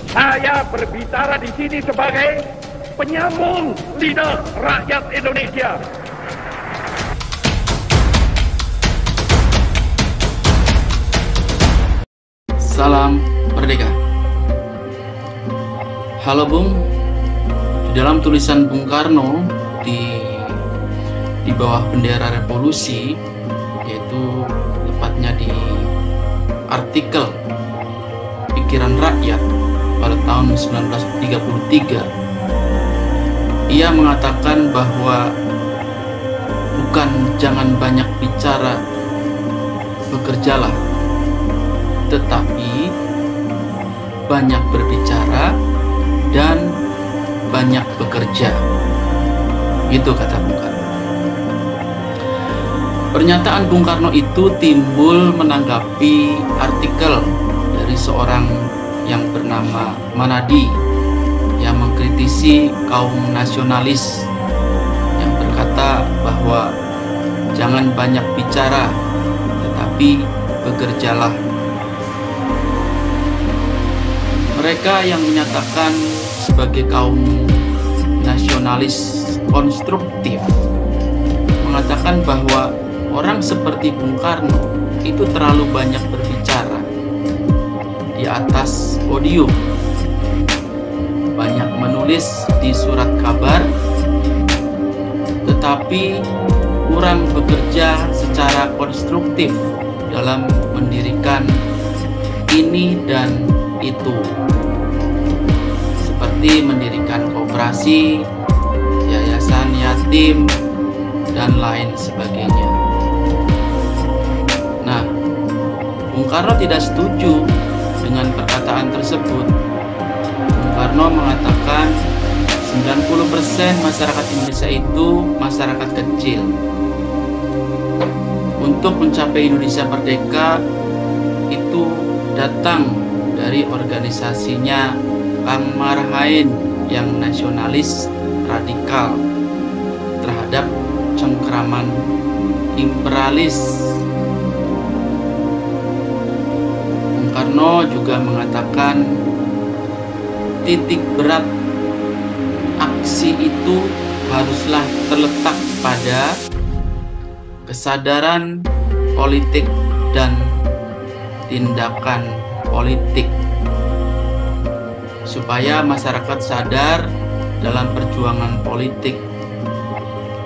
Saya berbicara di sini sebagai penyambung lidah rakyat Indonesia. Salam Merdeka. Halo Bung, di dalam tulisan Bung Karno di bawah bendera revolusi, yaitu tepatnya di artikel Pikiran Rakyat pada tahun 1933, ia mengatakan bahwa bukan jangan banyak bicara, bekerjalah, tetapi banyak berbicara dan banyak bekerja. Itu kata Bung Karno. Pernyataan Bung Karno itu timbul menanggapi artikel dari seorang yang bernama Manadi yang mengkritisi kaum nasionalis yang berkata bahwa jangan banyak bicara tetapi bekerjalah. Mereka yang menyatakan sebagai kaum nasionalis konstruktif mengatakan bahwa orang seperti Bung Karno itu terlalu banyak berbicara di atas podium, banyak menulis di surat kabar, tetapi kurang bekerja secara konstruktif dalam mendirikan ini dan itu, seperti mendirikan koperasi, yayasan yatim, dan lain sebagainya. Nah, Bung Karno tidak setuju dengan perkataan tersebut. Bung Karno mengatakan 90% masyarakat Indonesia itu masyarakat kecil. Untuk mencapai Indonesia merdeka itu datang dari organisasinya Kang Marhain yang nasionalis radikal terhadap cengkraman imperialis. Bung Karno juga mengatakan titik berat aksi itu haruslah terletak pada kesadaran politik dan tindakan politik, supaya masyarakat sadar dalam perjuangan politik.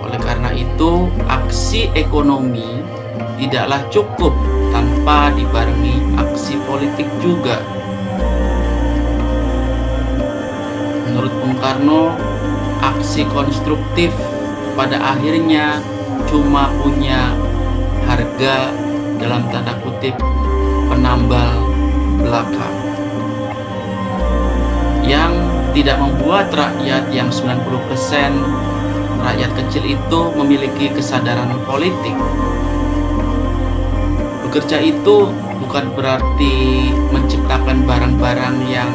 Oleh karena itu, aksi ekonomi tidaklah cukup tanpa dibarengi aksi politik juga. Menurut Bung Karno, aksi konstruktif pada akhirnya cuma punya harga dalam tanda kutip penambal belakang, yang tidak membuat rakyat yang 90% rakyat kecil itu memiliki kesadaran politik. Bekerja itu bukan berarti menciptakan barang-barang yang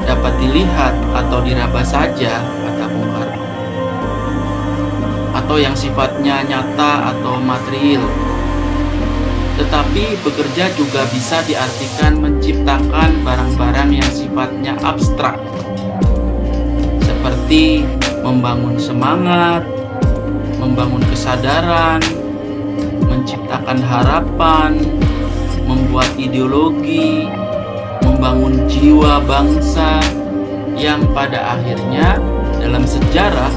dapat dilihat atau diraba saja, kata Bung Karno, atau yang sifatnya nyata atau material. Tetapi bekerja juga bisa diartikan menciptakan barang-barang yang sifatnya abstrak, seperti membangun semangat, membangun kesadaran, menciptakan harapan, membuat ideologi, membangun jiwa bangsa yang pada akhirnya dalam sejarah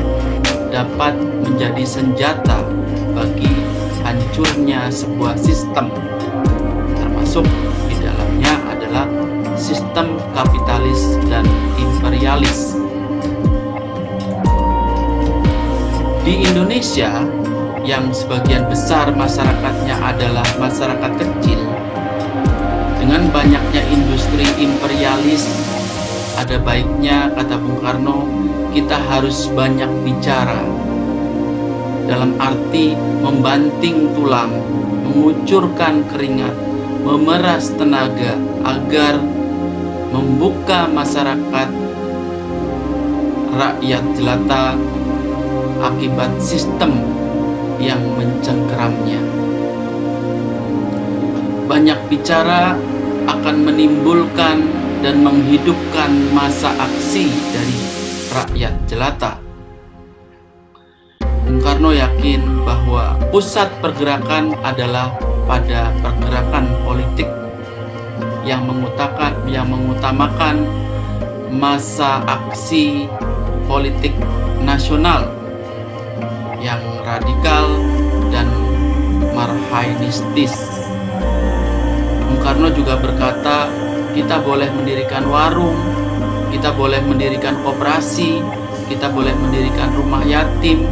dapat menjadi senjata bagi hancurnya sebuah sistem, termasuk di dalamnya adalah sistem kapitalis dan imperialis. Di Indonesia yang sebagian besar masyarakatnya adalah masyarakat kecil, dengan banyaknya industri imperialis, ada baiknya, kata Bung Karno, kita harus banyak bicara, dalam arti membanting tulang, mengucurkan keringat, memeras tenaga agar membuka masyarakat rakyat jelata akibat sistem yang mencengkeramnya. Banyak bicara akan menimbulkan dan menghidupkan masa aksi dari rakyat jelata. Bung Karno yakin bahwa pusat pergerakan adalah pada pergerakan politik yang mengutamakan masa aksi politik nasional yang radikal dan marhainistis. Bung Karno juga berkata, kita boleh mendirikan warung, kita boleh mendirikan koperasi, kita boleh mendirikan rumah yatim,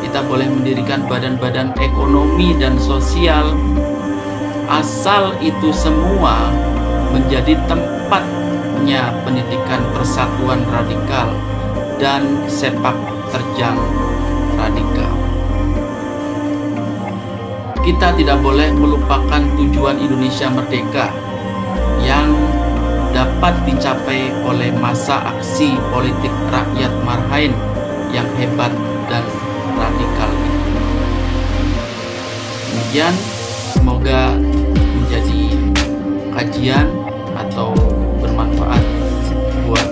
kita boleh mendirikan badan-badan ekonomi dan sosial, asal itu semua menjadi tempatnya pendidikan persatuan radikal dan sepak terjang radikal. Kita tidak boleh melupakan tujuan Indonesia merdeka yang dapat dicapai oleh masa aksi politik rakyat marhain yang hebat dan radikal itu. Demikian, semoga menjadi kajian atau bermanfaat buat